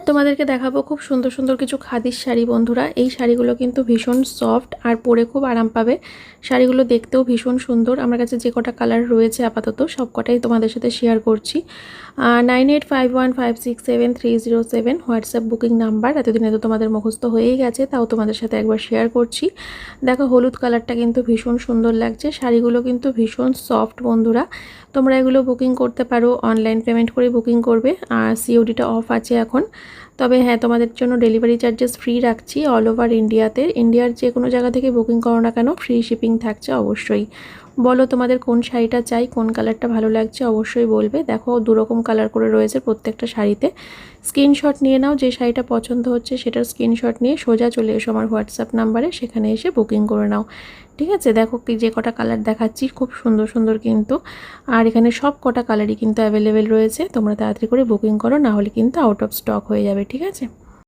তোমাদেরকে দেখাবো খুব সুন্দর সুন্দর কিছু খাদির শাড়ি বন্ধুরা। এই শাড়িগুলো কিন্তু ভীষণ সফট আর পরে খুব আরাম পাবে। শাড়িগুলো দেখতেও ভীষণ সুন্দর। আমার কাছে যে কটা কালার রয়েছে আপাতত সব কটাই তোমাদের সাথে শেয়ার করছি। 9851567307 হোয়াটসঅ্যাপ বুকিং নাম্বার। এতদিনে তো তোমাদের মুখস্থ হয়েই গেছে, তাও তোমাদের সাথে একবার শেয়ার করছি। দেখো হলুদ কালারটা কিন্তু ভীষণ সুন্দর লাগছে। শাড়িগুলো কিন্তু ভীষণ সফট বন্ধুরা। তোমরা এগুলো বুকিং করতে পারো, অনলাইন পেমেন্ট করে বুকিং করবে। আর সিওডিটা অফ আছে এখন। তবে হ্যাঁ, তোমাদের জন্য ডেলিভারি চার্জেস ফ্রি রাখছি অল ওভার ইন্ডিয়াতে। ইন্ডিয়ার যে কোনো জায়গা থেকে বুকিং করো না কেন ফ্রি শিপিং থাকছে অবশ্যই। বলো তোমাদের কোন শাড়িটা চাই, কোন কালারটা ভালো লাগছে অবশ্যই বলবে। দেখো দুরকম কালার করে রয়েছে প্রত্যেকটা শাড়িতে। স্ক্রিনশট নিয়ে নাও, যে শাড়িটা পছন্দ হচ্ছে সেটার স্ক্রিনশট নিয়ে সোজা চলে এসো আমার হোয়াটসঅ্যাপ নাম্বারে, সেখানে এসে বুকিং করে নাও। ঠিক আছে, দেখো কি যে কটা কালার দেখাচ্ছি খুব সুন্দর সুন্দর কিন্তু। আর এখানে সব কটা কালারই কিন্তু অ্যাভেলেবেল রয়েছে। তোমরা তাড়াতাড়ি করে বুকিং করো, না হলে কিন্তু আউট অফ স্টক হয়ে যাবে। ঠিক আছে।